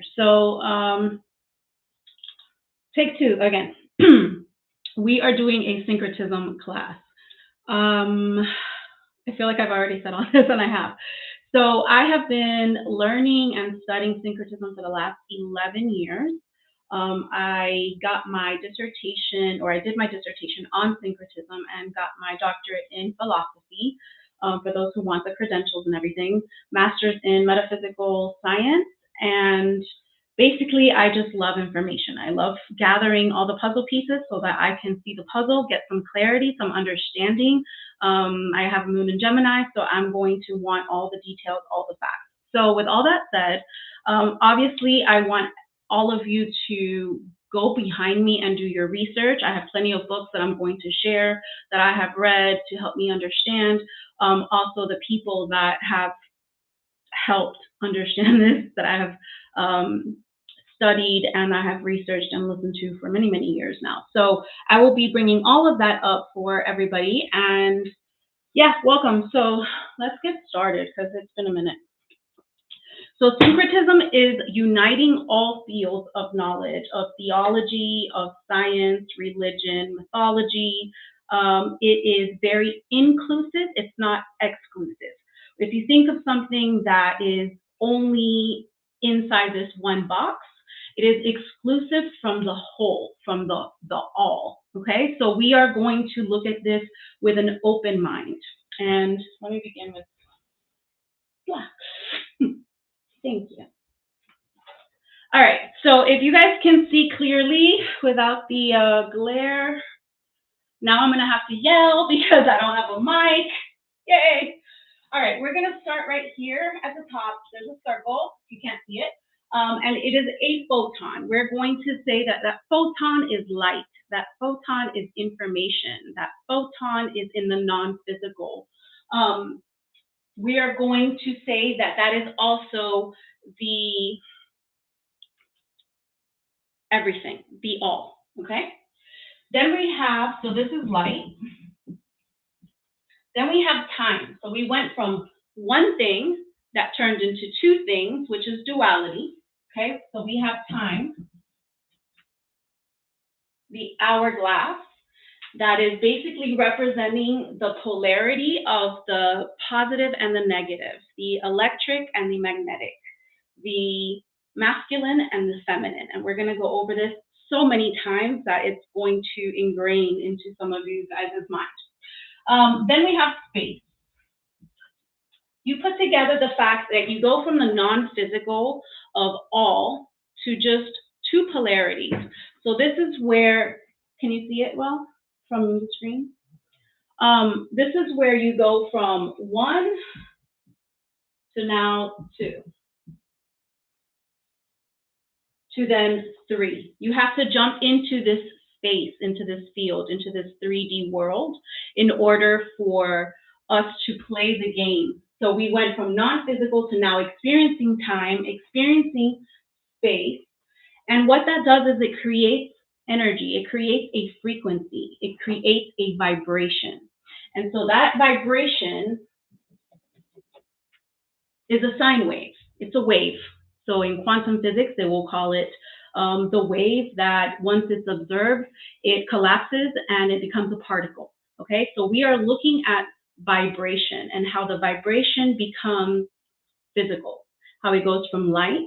here. So take two again. We are doing a syncretism class. I feel like I've already said all this, and I have. So I have been learning and studying syncretism for the last 11 years. I got my dissertation, or I did my dissertation on syncretism and got my doctorate in philosophy, for those who want the credentials and everything, master's in metaphysical science, and basically I just love information. I love gathering all the puzzle pieces so that I can see the puzzle, get some clarity, some understanding. I have a moon in Gemini, so I'm going to want all the details, all the facts. So with all that said, obviously I want all of you to go behind me and do your research. I have plenty of books that I'm going to share that I have read to help me understand. Also the people that have helped understand this, that I have studied and I have researched and listened to for many, many years now. So I will be bringing all of that up for everybody. And yeah, welcome. So let's get started because it's been a minute. So syncretism is uniting all fields of knowledge, of theology, of science, religion, mythology. It is very inclusive. It's not exclusive. If you think of something that is only inside this one box, it is exclusive from the whole, from the all, okay? So we are going to look at this with an open mind. And let me begin with, thank you. All right, so if you guys can see clearly without the glare, now I'm gonna have to yell because I don't have a mic, yay. All right, we're gonna start right here at the top. There's a circle, you can't see it, and it is a photon. We're going to say that that photon is light, that photon is information, that photon is in the non-physical. We are going to say that that is also the everything, the all, okay? Then we have, so this is light. Then we have time. So we went from one thing that turned into two things, which is duality, okay? So we have time, the hourglass, that is basically representing the polarity of the positive and the negative, the electric and the magnetic, the masculine and the feminine. And we're going to go over this so many times that it's going to ingrain into some of you guys' mind. Then we have space. You put together the fact that you go from the non-physical of all to just two polarities. So this is where, can you see it well from the screen? This is where you go from one to now two. To then three. You have to jump into this space, into this field, into this 3D world in order for us to play the game. So we went from non-physical to now experiencing time, experiencing space. And what that does is it creates energy. It creates a frequency. It creates a vibration. And so that vibration is a sine wave. It's a wave. So in quantum physics, they will call it the wave that once it's observed, it collapses and it becomes a particle, okay? So we are looking at vibration and how the vibration becomes physical, how it goes from light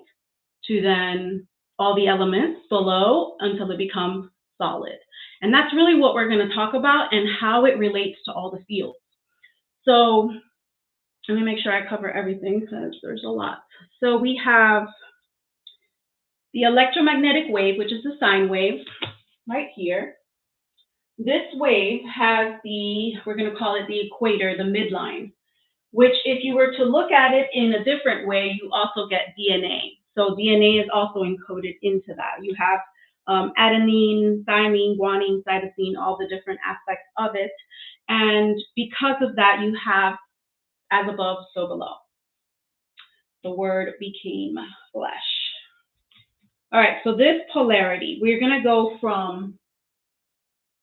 to then all the elements below until it becomes solid. And that's really what we're gonna talk about and how it relates to all the fields. So let me make sure I cover everything because there's a lot. So we have the electromagnetic wave, which is the sine wave, right here. This wave has the, we're going to call it the equator, the midline, which if you were to look at it in a different way, you also get DNA. So DNA is also encoded into that. You have adenine, thymine, guanine, cytosine, all the different aspects of it. And because of that, you have as above, so below. The word became flesh. All right, so this polarity, we're going to go from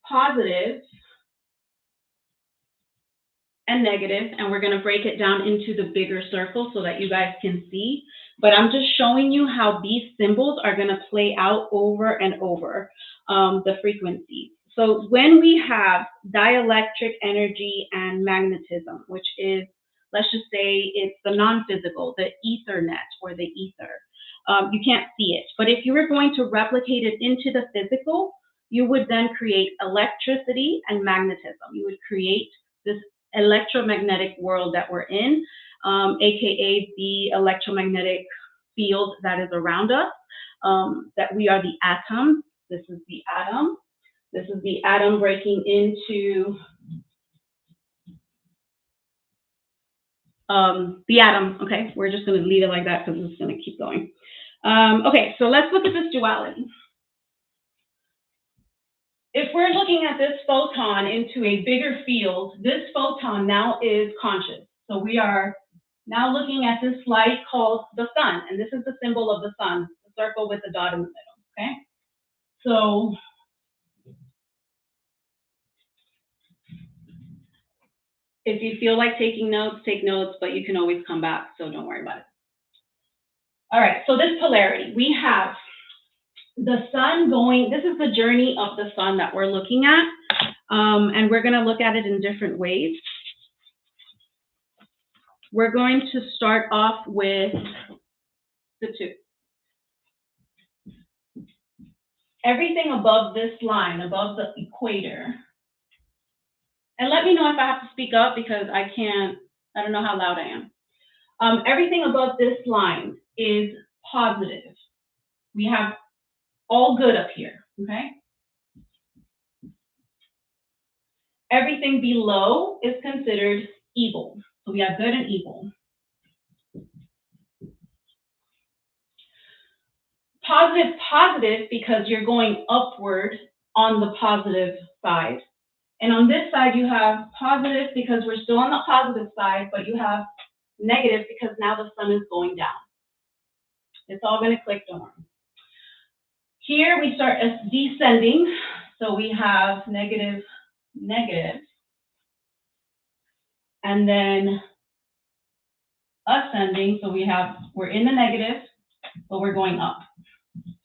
positive and negative, and we're going to break it down into the bigger circle so that you guys can see. But I'm just showing you how these symbols are going to play out over and over the frequencies. So when we have dielectric energy and magnetism, which is, let's just say it's the non-physical, the Ethernet or the ether, you can't see it. But if you were going to replicate it into the physical, you would then create electricity and magnetism. You would create this electromagnetic world that we're in, aka the electromagnetic field that is around us, that we are the atom. This is the atom. This is the atom breaking into the atom. Okay, we're just going to leave it like that because it's going to keep going. Okay, so let's look at this duality. If we're looking at this photon into a bigger field, this photon now is conscious. So we are now looking at this light called the sun, and this is the symbol of the sun, the circle with the dot in the middle, okay? So if you feel like taking notes, take notes, but you can always come back, so don't worry about it. All right, so this polarity, we have the sun going, this is the journey of the sun that we're looking at, and we're going to look at it in different ways. We're going to start off with the two. Everything above this line, above the equator, and let me know if I have to speak up because I don't know how loud I am. Everything above this line is positive. We have all good up here, okay? Everything below is considered evil. So we have good and evil. Positive because you're going upward on the positive side. And on this side, you have positive because we're still on the positive side, but you have negative because now the sun is going down. It's all going to click, don't worry. Here we start as descending. So we have negative, negative. And then ascending. So we're in the negative, but we're going up.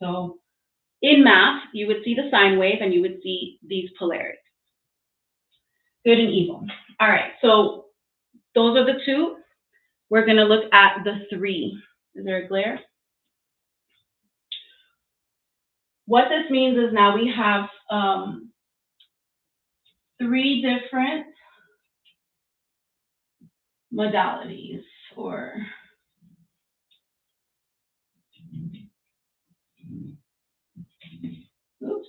So in math, you would see the sine wave and you would see these polarities. Good and evil. All right, so those are the two. We're going to look at the three. Is there a glare? What this means is now we have three different modalities or oops.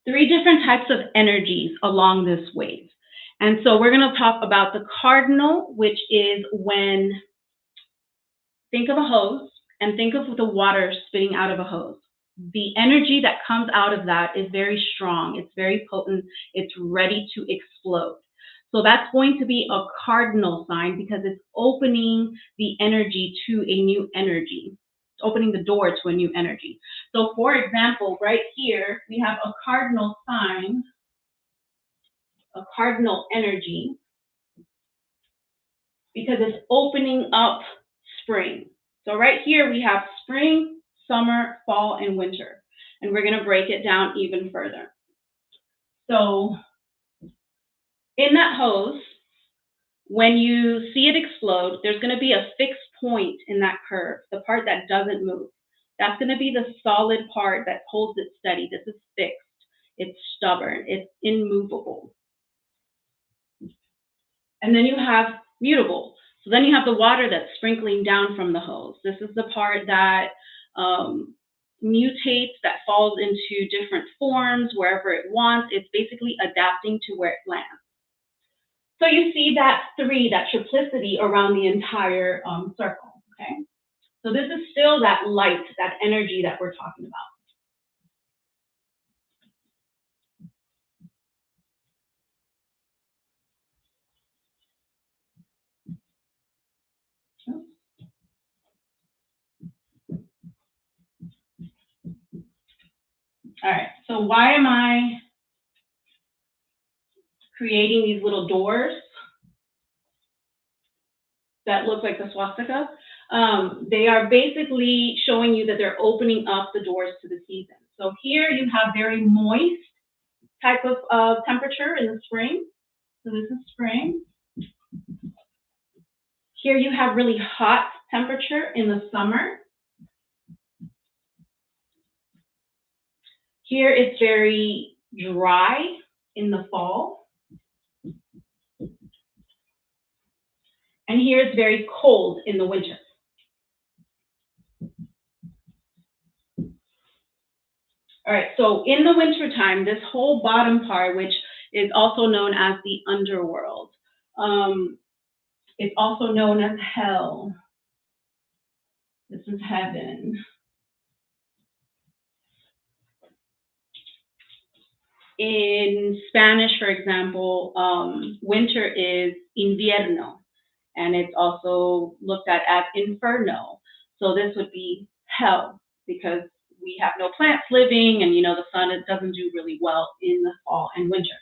Three different types of energies along this wave. And so we're going to talk about the cardinal, which is when, think of a hose and think of the water spitting out of a hose. The energy that comes out of that is very strong. It's very potent. It's ready to explode. So that's going to be a cardinal sign because it's opening the energy to a new energy, opening the door to a new energy. So for example, right here, we have a cardinal sign, a cardinal energy, because it's opening up spring. So right here, we have spring, summer, fall, and winter. And we're going to break it down even further. So in that hose, when you see it explode, there's going to be a fixed point in that curve, the part that doesn't move. That's going to be the solid part that holds it steady. This is fixed. It's stubborn. It's immovable. And then you have mutable. So then you have the water that's sprinkling down from the hose. This is the part that mutates, that falls into different forms wherever it wants. It's basically adapting to where it lands. So you see that three, that triplicity around the entire circle, okay? So this is still that light, that energy that we're talking about. All right, so why am I creating these little doors that look like the swastika? They are basically showing you that they're opening up the doors to the season. So here you have very moist type of temperature in the spring. So this is spring. Here you have really hot temperature in the summer. Here it's very dry in the fall. And here it's very cold in the winter. All right, so in the wintertime, this whole bottom part, which is also known as the underworld, it's also known as hell. This is heaven. In Spanish, for example, winter is invierno, and it's also looked at as inferno. So this would be hell, because we have no plants living, and the sun, it doesn't do really well in the fall and winter.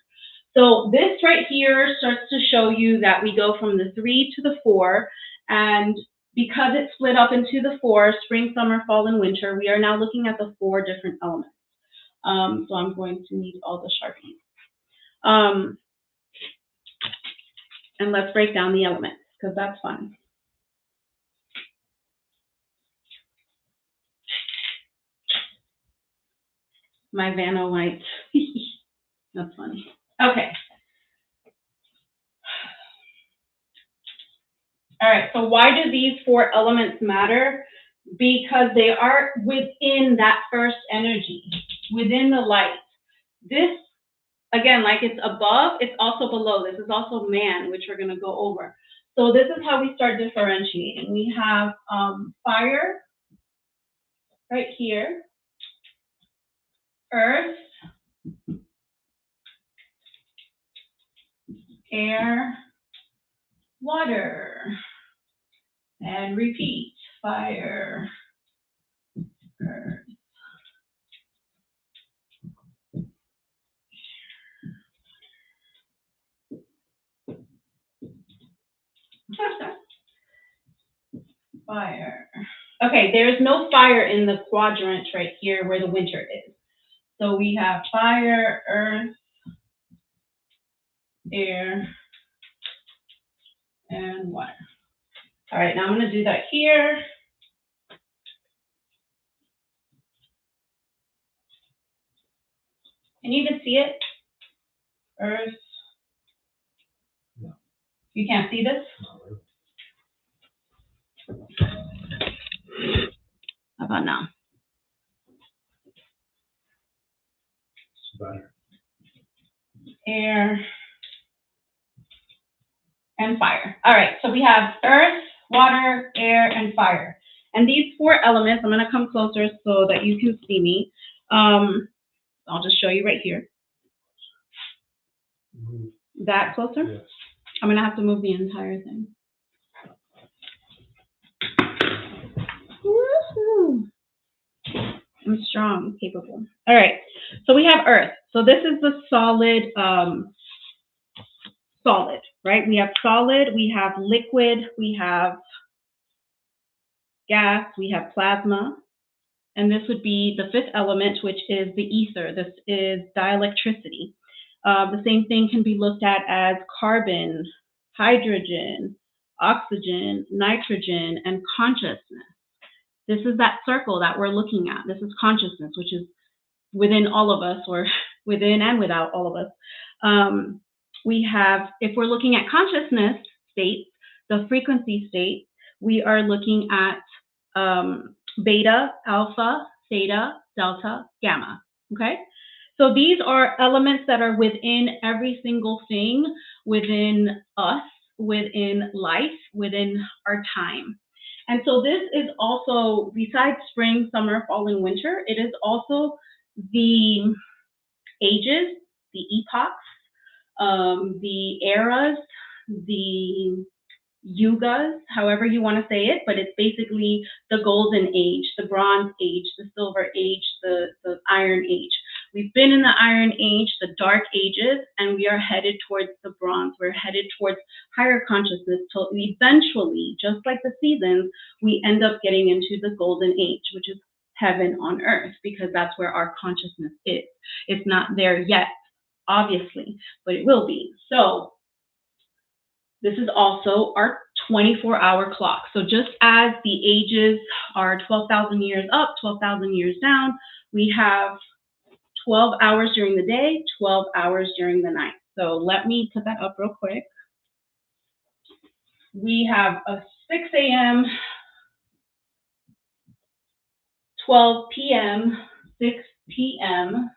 So this right here starts to show you that we go from the 3 to the 4, and because it's split up into the 4, spring, summer, fall, and winter, we are now looking at the 4 different elements. So I'm going to need all the Sharpies. And let's break down the elements, because that's fun. My Vanna White. That's funny. Okay. All right, so why do these 4 elements matter? Because they are within that first energy, within the light. This, again, like it's above, it's also below. This is also man, which we're going to go over. So this is how we start differentiating. We have fire right here, earth, air, water, and repeat, fire, earth. Fire. Okay, there's no fire in the quadrant right here where the winter is. So we have fire, earth, air, and water. All right, now I'm going to do that here. Can you even see it? Earth. No. You can't see this? No. How about now? It's better. Air and fire. All right, so we have earth, water, air, and fire. And these 4 elements, I'm going to come closer so that you can see me. I'll just show you right here. That closer? Yes. I'm going to have to move the entire thing. Woohoo! I'm strong, capable. All right, so we have earth. So this is the solid, right? We have solid, we have liquid, we have gas, we have plasma, and this would be the 5th element, which is the ether. This is dielectricity. The same thing can be looked at as carbon, hydrogen, oxygen, nitrogen, and consciousness. This is that circle that we're looking at. This is consciousness, which is within all of us, or within and without all of us. We have, if we're looking at consciousness states, the frequency state, we are looking at beta, alpha, theta, delta, gamma, okay? So these are elements that are within every single thing, within us, within life, within our time. And so this is also, besides spring, summer, fall, and winter, it is also the ages, the epochs, the eras, the yugas, however you want to say it, but it's basically the golden age, the bronze age, the silver age, the iron age. We've been in the Iron Age, the Dark Ages, and we are headed towards the Bronze. We're headed towards higher consciousness till eventually, just like the seasons, we end up getting into the Golden Age, which is heaven on earth, because that's where our consciousness is. It's not there yet, obviously, but it will be. So this is also our 24-hour clock. So just as the ages are 12,000 years up, 12,000 years down, we have 12 hours during the day, 12 hours during the night. So let me put that up real quick. We have a 6 a.m., 12 p.m., 6 p.m.,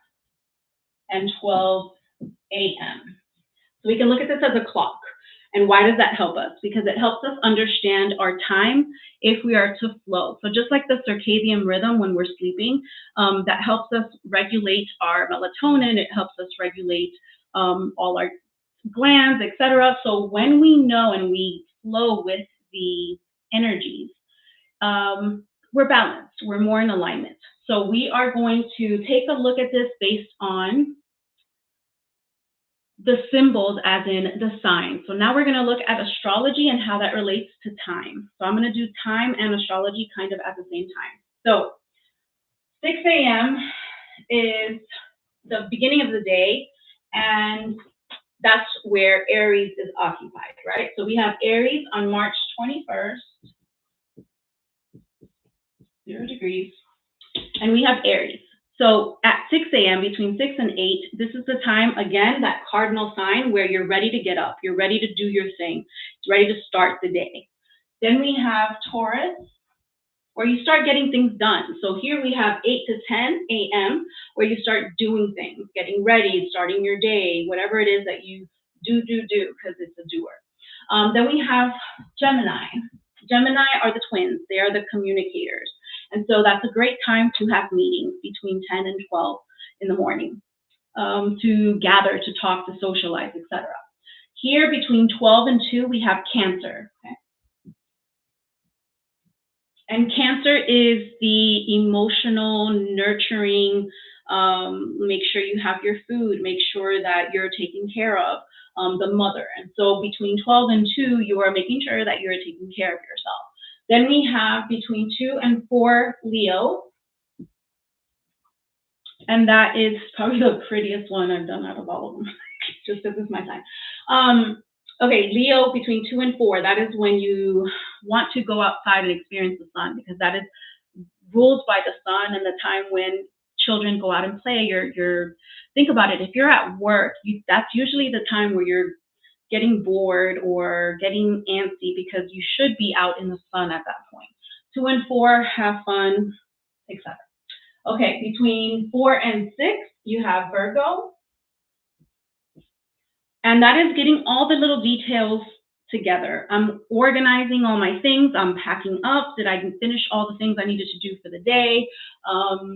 and 12 a.m. So we can look at this as a clock. And why does that help us? Because it helps us understand our time if we are to flow. So just like the circadian rhythm when we're sleeping, that helps us regulate our melatonin. It helps us regulate all our glands, etc. So when we know and we flow with the energies, we're balanced. We're more in alignment. So we are going to take a look at this based on the symbols, as in the signs. So now we're going to look at astrology and how that relates to time. So I'm going to do time and astrology kind of at the same time. So 6 a.m. is the beginning of the day, and that's where Aries is occupied, right? So we have Aries on March 21st, 0 degrees, and we have Aries. So at 6 a.m., between 6 and 8, this is the time, again, that cardinal sign where you're ready to get up. You're ready to do your thing. It's ready to start the day. Then we have Taurus, where you start getting things done. So here we have 8 to 10 a.m., where you start doing things, getting ready, starting your day, whatever it is that you do, because it's a doer. Then we have Gemini. Gemini are the twins. They are the communicators. And so that's a great time to have meetings between 10 and 12 in the morning, to gather, to talk, to socialize, etc. Here between 12 and 2, we have Cancer. Okay? And Cancer is the emotional, nurturing, make sure you have your food, make sure that you're taking care of the mother. And so between 12 and 2, you are making sure that you're taking care of yourself. Then we have between 2 and 4, Leo. And that is probably the prettiest one I've done out of all of them, just because it's my time. Okay, Leo between 2 and 4, that is when you want to go outside and experience the sun, because that is ruled by the sun and the time when children go out and play. Think about it, if you're at work, that's usually the time where you're getting bored or getting antsy, because you should be out in the sun at that point. 2 and 4, have fun, etc. Okay, between 4 and 6, you have Virgo. And that is getting all the little details together. I'm organizing all my things. I'm packing up. Did I finish all the things I needed to do for the day?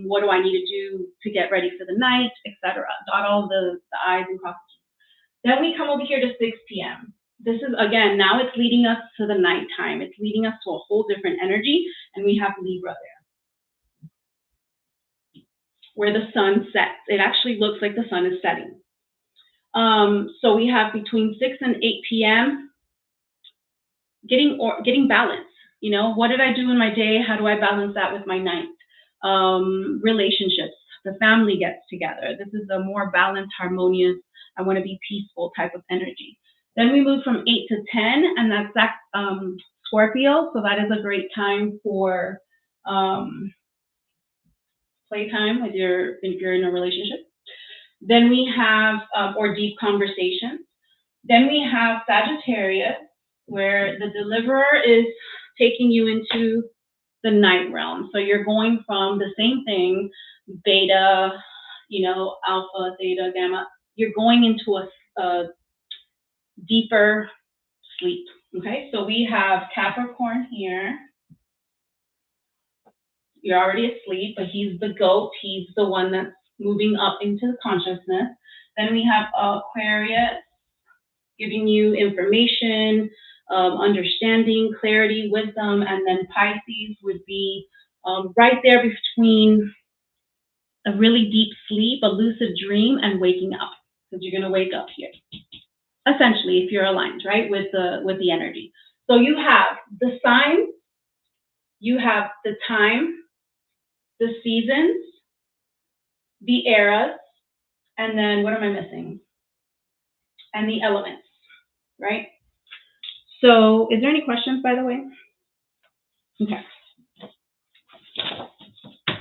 What do I need to do to get ready for the night, etc. Dot all the I's and cross the T's. Then we come over here to 6 p.m. This is, again, now it's leading us to the nighttime. It's leading us to a whole different energy, and we have Libra there, where the sun sets. It actually looks like the sun is setting. So we have between 6 and 8 p.m. getting balance. You know, what did I do in my day? How do I balance that with my night? Relationships, the family gets together. This is a more balanced, harmonious, I want to be peaceful type of energy. Then we move from 8 to 10, and that's Scorpio. So that is a great time for playtime if you're in a relationship. Then we have, or deep conversations. Then we have Sagittarius, where the deliverer is taking you into the night realm. So you're going from the same thing, beta, alpha, theta, gamma. You're going into a deeper sleep. Okay, so we have Capricorn here. You're already asleep, but he's the goat. He's the one that's moving up into the consciousness. Then we have Aquarius, giving you information, understanding, clarity, wisdom, and then Pisces would be right there between a really deep sleep, a lucid dream, and waking up, because you're going to wake up here, essentially, if you're aligned, right, with the energy. So you have the signs, you have the time, the seasons, the eras, and then what am I missing? And the elements, right? So is there any questions, by the way? Okay.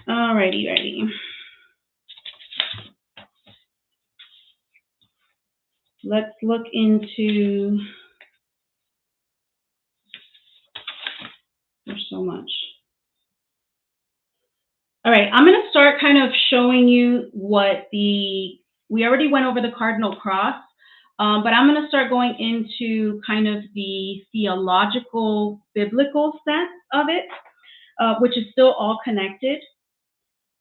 Alrighty, righty. Let's look into, there's so much. All right, I'm going to start kind of showing you what we already went over the cardinal cross, but I'm going to start going into kind of the theological, biblical sense of it, which is still all connected.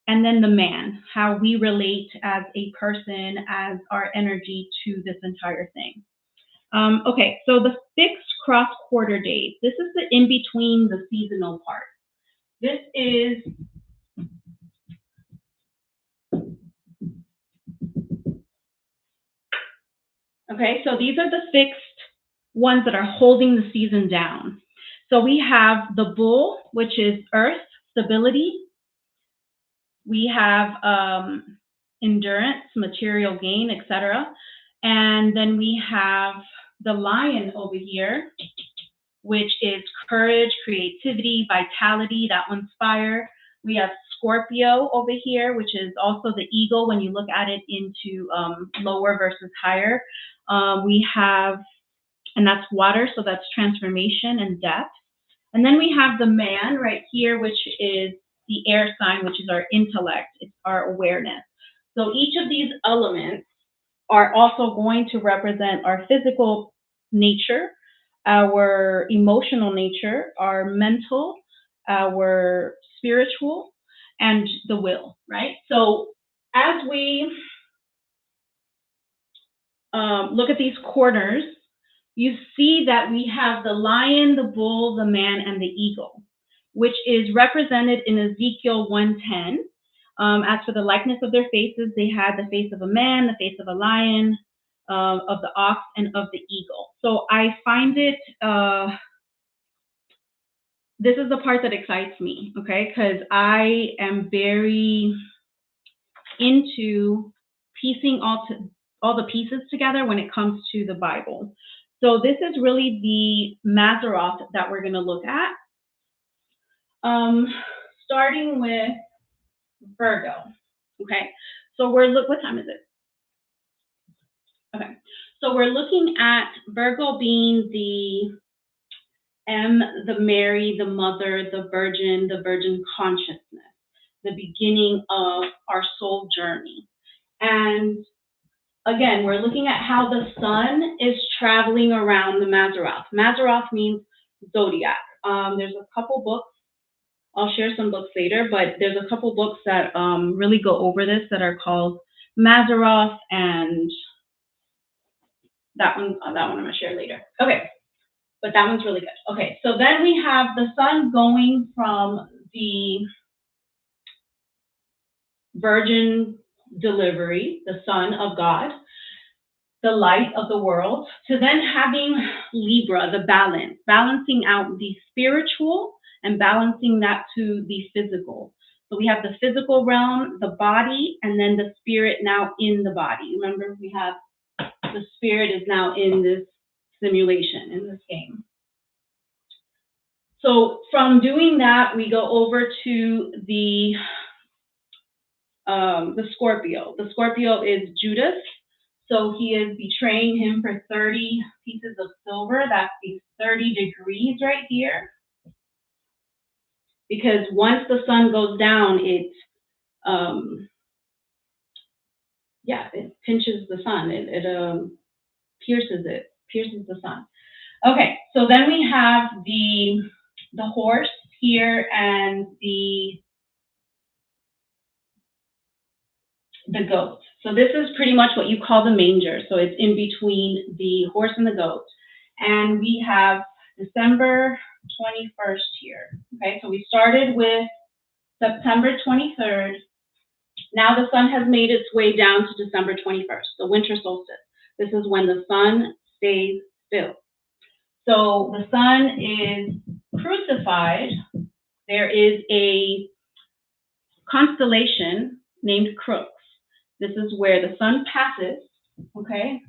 And then the man, how we relate as a person, as our energy to this entire thing. Okay, so the fixed cross quarter days. This is the in between the seasonal part. This is okay, so these are the fixed ones that are holding the season down. So we have the bull, which is earth, stability. We have endurance, material gain, etc. And then we have the lion over here, which is courage, creativity, vitality. That one's fire. We have Scorpio over here, which is also the eagle when you look at it into lower versus higher. We have, and that's water, so that's transformation and depth. And then we have the man right here, which is the air sign, which is our intellect, it's our awareness. So each of these elements are also going to represent our physical nature, our emotional nature, our mental, our spiritual, and the will, right? So as we look at these quarters, you see that we have the lion, the bull, the man, and the eagle, which is represented in Ezekiel 1:10. As for the likeness of their faces, they had the face of a man, the face of a lion, of the ox, and of the eagle. So I find it, this is the part that excites me, okay? Because I am very into piecing all the pieces together when it comes to the Bible. So this is really the Mazzaroth that we're going to look at. Starting with Virgo. Okay, so what time is it? Okay, so we're looking at Virgo being the M, the Mary, the Mother, the Virgin consciousness, the beginning of our soul journey. And again, we're looking at how the sun is traveling around the Mazzaroth. Mazzaroth means zodiac. There's a couple books. I'll share some books later, but there's a couple books that really go over this that are called Mazzaroth, and that one I'm going to share later. Okay, but that one's really good. Okay, so then we have the sun going from the virgin delivery, the Son of God, the light of the world, to then having Libra, the balance, balancing out the spiritual and balancing that to the physical. So we have the physical realm, the body, and then the spirit now in the body. Remember, we have the spirit is now in this simulation, in this game. So from doing that, we go over to the Scorpio. The Scorpio is Judas. So he is betraying him for 30 pieces of silver. That's the 30 degrees right here. Because once the sun goes down, it pinches the sun. It pierces the sun. Okay, so then we have the horse here and the goat. So this is pretty much what you call the manger. So it's in between the horse and the goat. And we have December 21st here. Okay, so we started with September 23rd, Now the sun has made its way down to December 21st, the winter solstice. This is when the sun stays still. So the sun is crucified. There is a constellation named Crux. This is where the sun passes, okay?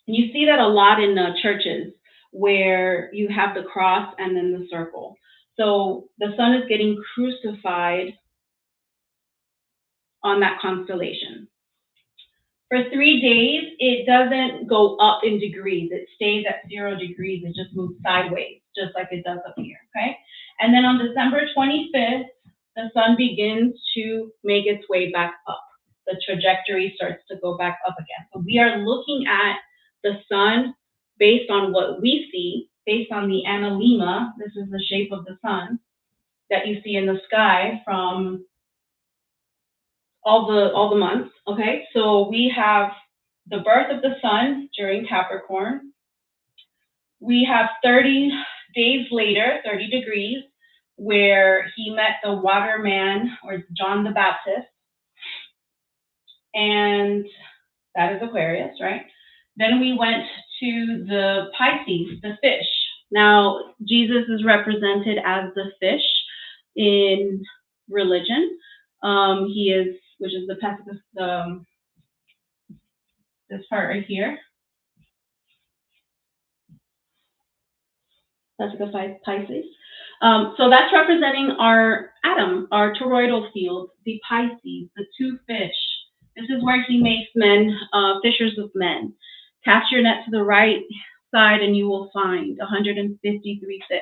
And you see that a lot in churches where you have the cross and then the circle. So the sun is getting crucified on that constellation. For 3 days, it doesn't go up in degrees. It stays at 0 degrees. It just moves sideways, just like it does up here, okay? And then on December 25th, the sun begins to make its way back up. The trajectory starts to go back up again. So we are looking at the sun based on what we see, based on the analemma. This is the shape of the sun that you see in the sky from all the months, okay? So we have the birth of the sun during Capricorn. We have 30 days later, 30 degrees, where he met the waterman, or John the Baptist. And that is Aquarius, right? Then we went to the Pisces, the fish. Now, Jesus is represented as the fish in religion. He is, which is this part right here. That's the Pisces. So that's representing our atom, our toroidal field, the Pisces, the two fish. This is where he makes men, fishers of men. Cast your net to the right side and you will find 153 fish.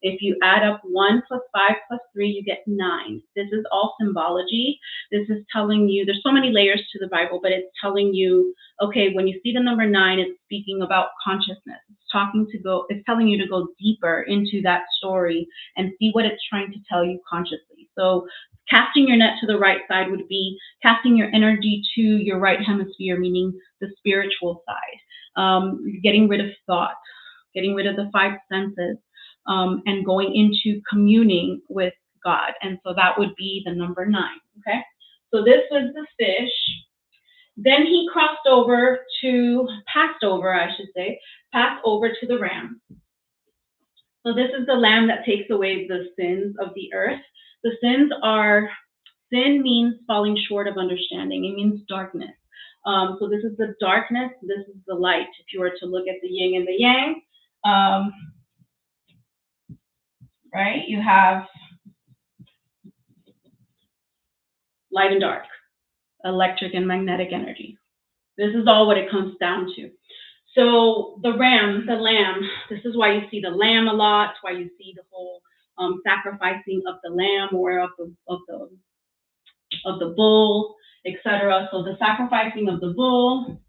If you add up 1 plus 5 plus 3, you get 9. This is all symbology. This is telling you, there's so many layers to the Bible, but it's telling you, okay, when you see the number 9, it's speaking about consciousness. It's telling you to go deeper into that story and see what it's trying to tell you consciously. So casting your net to the right side would be casting your energy to your right hemisphere, meaning the spiritual side, getting rid of thought, getting rid of the 5 senses, and going into communing with God. And so that would be the number 9, okay? So this was the fish. Then he passed over to the ram. So this is the lamb that takes away the sins of the earth. Sin means falling short of understanding. It means darkness. So this is the darkness, this is the light. If you were to look at the yin and the yang, right? You have light and dark, electric and magnetic energy. This is all what it comes down to. So the lamb, this is why you see the lamb a lot, why you see the whole sacrificing of the lamb or of the bull, etc. So the sacrificing of the bull.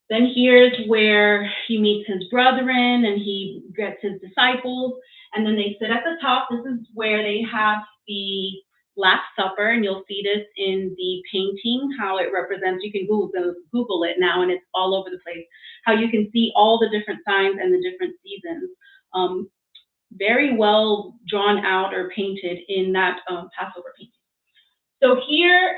Then here's where he meets his brethren and he gets his disciples, and then they sit at the top. This is where they have the Last Supper, and you'll see this in the painting, how it represents. You can Google it now, and it's all over the place, how you can see all the different signs and the different seasons. Very well drawn out or painted in that Passover painting. So here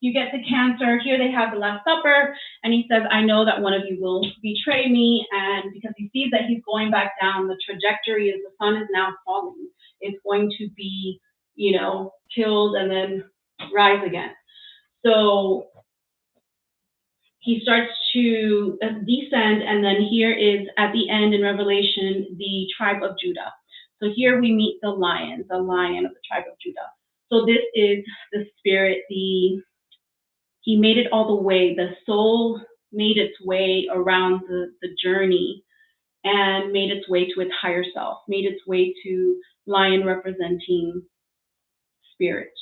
you get to Cancer. Here they have the Last Supper, and he says, I know that one of you will betray me. And because he sees that he's going back down, the trajectory is the sun is now falling. It's going to be, killed and then rise again. So he starts to descend, and then here is at the end in Revelation, the tribe of Judah. So here we meet the lion of the tribe of Judah. So this is the spirit, he made it all the way, the soul made its way around the journey and made its way to its higher self, made its way to lion representing spirit,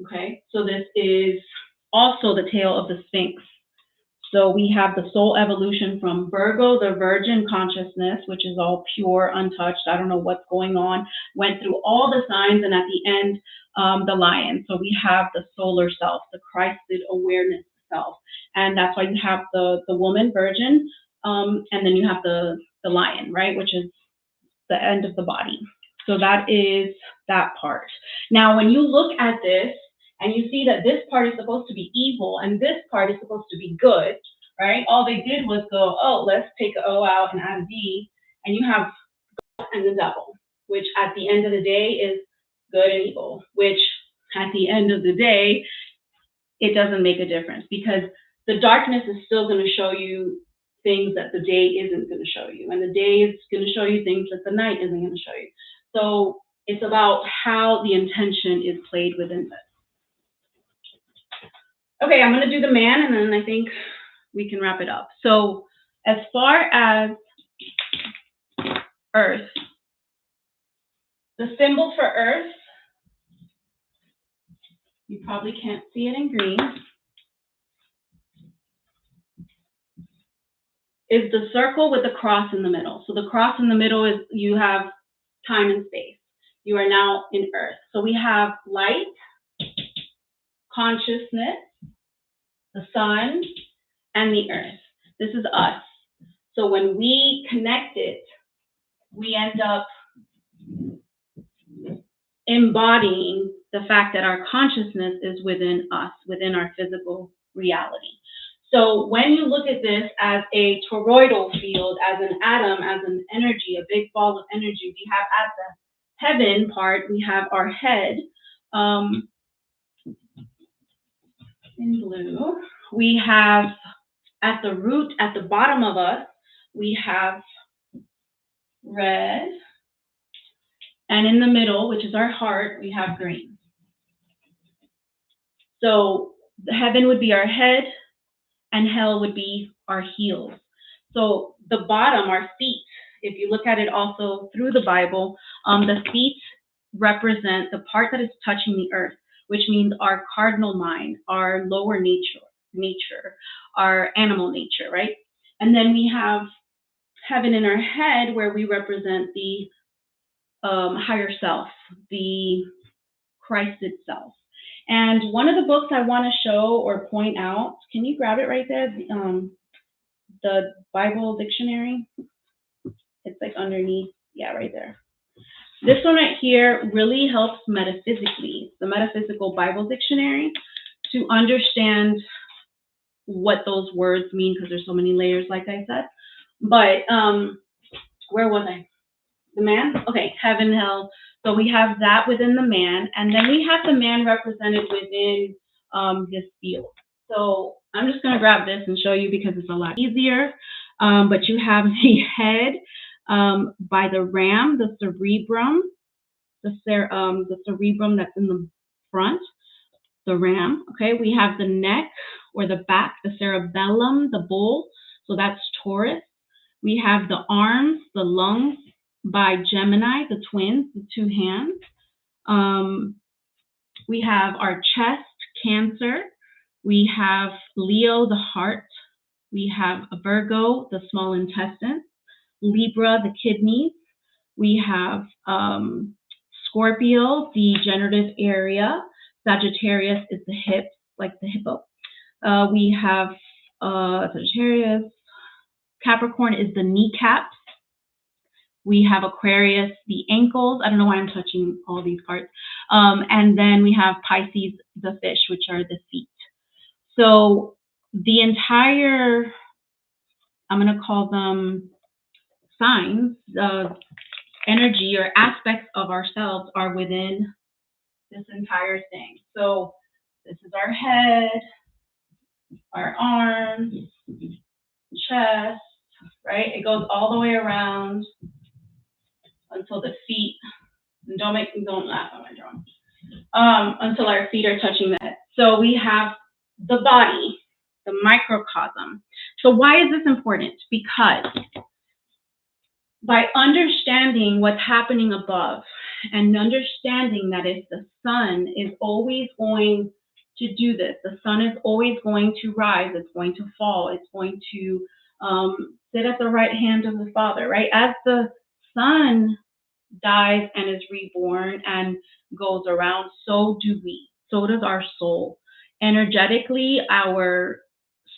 okay? So this is also the tale of the Sphinx. So we have the soul evolution from Virgo, the virgin consciousness, which is all pure, untouched. I don't know what's going on. Went through all the signs, and at the end, the lion. So we have the solar self, the Christed awareness self. And that's why you have the woman, virgin, and then you have the lion, right, which is the end of the body. So that is that part. Now, when you look at this and you see that this part is supposed to be evil and this part is supposed to be good, right? All they did was go, oh, let's take an O out and add a D, and you have God and the devil, which at the end of the day is good and evil, which at the end of the day, it doesn't make a difference because the darkness is still going to show you things that the day isn't going to show you, and the day is going to show you things that the night isn't going to show you. So it's about how the intention is played within this. Okay, I'm going to do the man, and then I think we can wrap it up. So as far as Earth, the symbol for Earth, you probably can't see it in green, is the circle with the cross in the middle. So the cross in the middle is you have time and space. You are now in Earth. So we have light, consciousness, the sun, and the Earth. This is us. So when we connect it, we end up embodying the fact that our consciousness is within us, within our physical reality. So when you look at this as a toroidal field, as an atom, as an energy, a big ball of energy, we have at the heaven part, we have our head in blue. We have at the root, at the bottom of us, we have red. And in the middle, which is our heart, we have green. So the heaven would be our head, and hell would be our heels. So the bottom, our feet, if you look at it also through the Bible, the feet represent the part that is touching the earth, which means our cardinal mind, our lower nature, our animal nature, right? And then we have heaven in our head, where we represent the higher self, the Christ itself. And one of the books I want to show or point out, can you grab it right there? The Bible dictionary. It's like underneath, yeah, right there. This one right here really helps metaphysically, the Metaphysical Bible Dictionary, to understand what those words mean, because there's so many layers, like I said. But where was I? The man? Okay, heaven, hell. So we have that within the man, and then we have the man represented within this field. So I'm just going to grab this and show you because it's a lot easier. But you have the head by the ram, the cerebrum, the cerebrum that's in the front, the ram. Okay, we have the neck or the back, the cerebellum, the bull. So that's Taurus. We have the arms, the lungs, by Gemini, the twins, the two hands. We have our chest, Cancer. We have Leo, the heart. We have Virgo, the small intestine. Libra, the kidneys. We have Scorpio, the generative area. Sagittarius is the hips, like the hippo. We have Sagittarius. Capricorn is the kneecaps. We have Aquarius, the ankles. I don't know why I'm touching all these parts. And then we have Pisces, the fish, which are the feet. So the entire, I'm going to call them signs, energy or aspects of ourselves are within this entire thing. So this is our head, our arms, chest, right? It goes all the way around until the feet, and don't laugh at my drawing, until our feet are touching the head. So we have the body, the microcosm. So why is this important? Because by understanding what's happening above and understanding that if the sun is always going to do this, the sun is always going to rise, it's going to fall, it's going to sit at the right hand of the Father, right? As the sun dies and is reborn and goes around, so do we. So does our soul. Energetically, our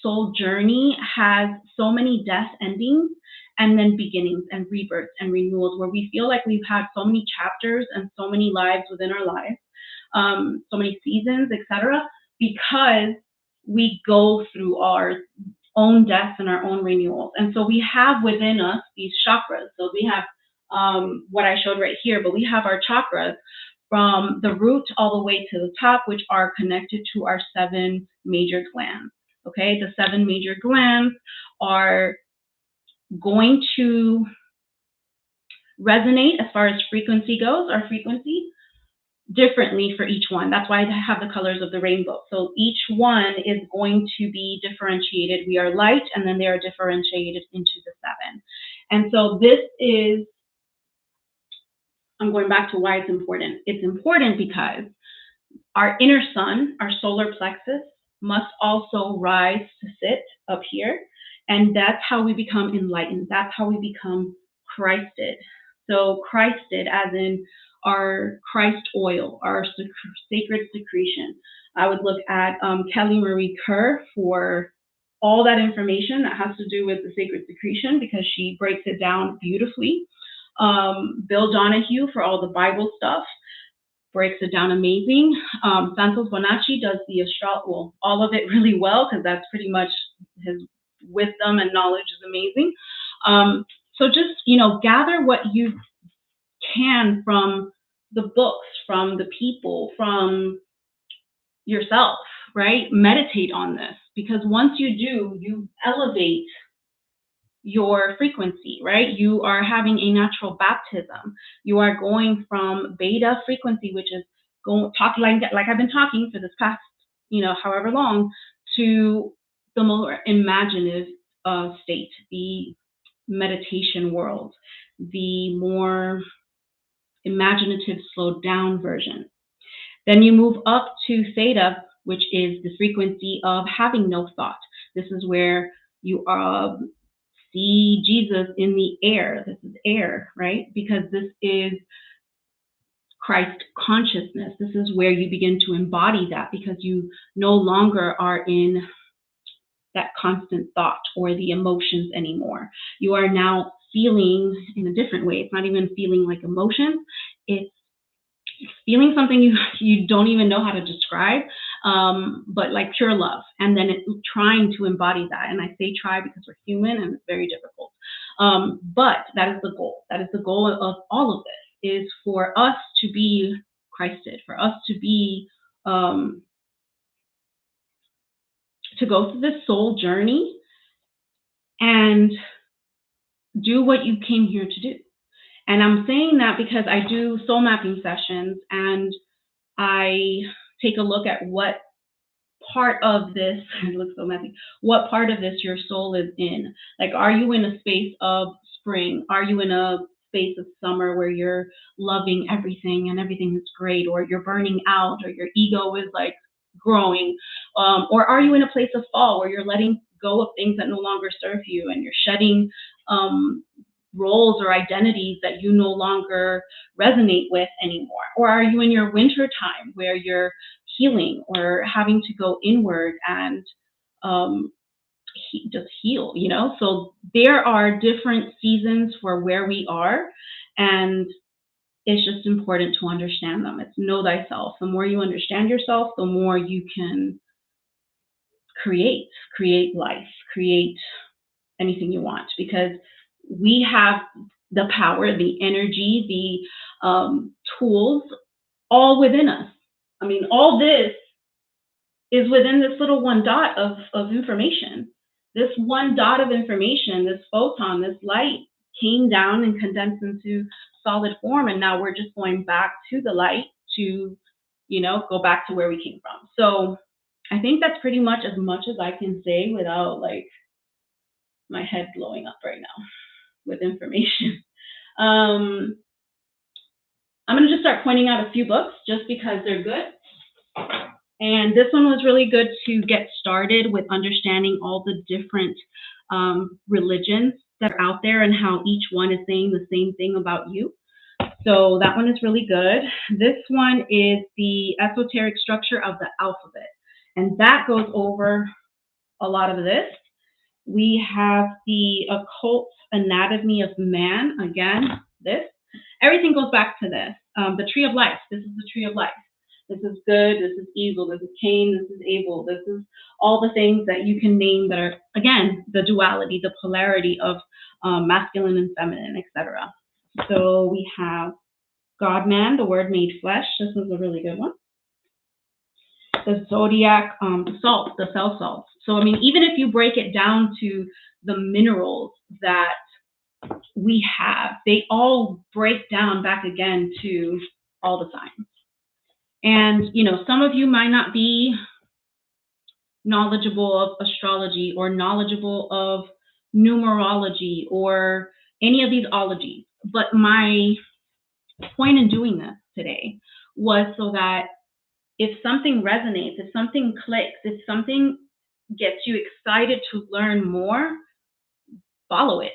soul journey has so many death endings, and then beginnings and rebirths and renewals, where we feel like we've had so many chapters and so many lives within our lives, so many seasons, etc., because we go through our own deaths and our own renewals. And so we have within us these chakras. So we have what I showed right here, but we have our chakras from the root all the way to the top, which are connected to our 7 major glands. Okay, the 7 major glands are going to resonate as far as frequency goes, our frequency, differently for each one. That's why I have the colors of the rainbow. So each one is going to be differentiated. We are light, and then they are differentiated into the 7. And so this is, I'm going back to why it's important. It's important because our inner sun, our solar plexus, must also rise to sit up here. And that's how we become enlightened. That's how we become Christed. So Christed as in our Christ oil, our sacred secretion. I would look at Kelly Marie Kerr for all that information that has to do with the sacred secretion, because she breaks it down beautifully. Bill Donahue for all the Bible stuff, breaks it down amazing. Santos Bonacci does the astrology, well, all of it really well, because that's pretty much his wisdom and knowledge is amazing. So just, gather what you can from the books, from the people, from yourself, right? Meditate on this, because once you do, you elevate your frequency, right? You are having a natural baptism. You are going from beta frequency, which is talking like I've been talking for this past, however long, to the more imaginative state, the meditation world, the more imaginative, slowed down version. Then you move up to theta, which is the frequency of having no thought. This is where you see Jesus in the air. This is air, right? Because this is Christ consciousness. This is where you begin to embody that, because you no longer are in that constant thought or the emotions anymore. You are now feeling in a different way. It's not even feeling like emotions. It's feeling something you don't even know how to describe, but like pure love. And then trying to embody that. And I say try because we're human and it's very difficult. But that is the goal. That is the goal of all of this, is for us to be Christed, for us to be, to go through this soul journey and do what you came here to do. And I'm saying that because I do soul mapping sessions, and I take a look at what part of this, it looks so messy, what part of this your soul is in. Like, are you in a space of spring? Are you in a space of summer where you're loving everything and everything is great, or you're burning out, or your ego is like growing? Or are you in a place of fall where you're letting go of things that no longer serve you, and you're shedding roles or identities that you no longer resonate with anymore? Or are you in your winter time where you're healing or having to go inward and just heal, So there are different seasons for where we are, and it's just important to understand them. It's know thyself. The more you understand yourself, the more you can create life, create anything you want, because we have the power, the energy, the tools all within us. I mean, all this is within this little one dot of information. This one dot of information, this photon, this light, came down and condensed into solid form, and now we're just going back to the light to, go back to where we came from. So I think that's pretty much as I can say without like my head blowing up right now with information. I'm going to just start pointing out a few books just because they're good. And this one was really good to get started with understanding all the different religions that are out there and how each one is saying the same thing about you. So that one is really good. This one is the esoteric structure of the alphabet. And that goes over a lot of this. We have the occult anatomy of man. Again, this. Everything goes back to this. The tree of life. This is the tree of life. This is good. This is evil. This is Cain. This is Abel. This is all the things that you can name that are, again, the duality, the polarity of masculine and feminine, etc. So we have God-man, the Word made flesh. This was a really good one. The zodiac, the salts, the cell salts. So, I mean, even if you break it down to the minerals that we have, they all break down back again to all the signs. And, you know, some of you might not be knowledgeable of astrology or knowledgeable of numerology or any of these ologies. But my point in doing this today was so that if something resonates, if something clicks, if something gets you excited to learn more, follow it.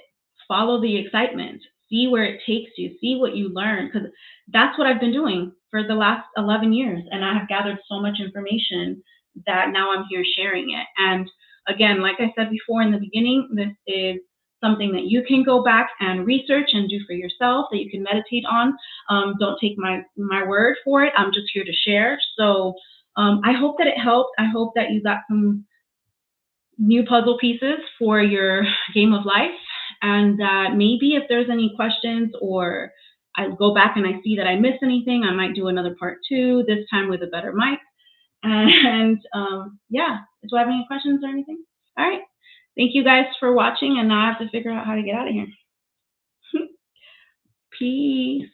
Follow the excitement. See where it takes you. See what you learn. Because that's what I've been doing for the last 11 years. And I have gathered so much information that now I'm here sharing it. And again, like I said before in the beginning, this is something that you can go back and research and do for yourself, that you can meditate on. Don't take my word for it. I'm just here to share. So I hope that it helped. I hope that you got some new puzzle pieces for your game of life, and that maybe if there's any questions or I go back and I see that I missed anything, I might do another part 2, this time with a better mic. And yeah, do I have any questions or anything? All right. Thank you guys for watching, and now I have to figure out how to get out of here. Peace.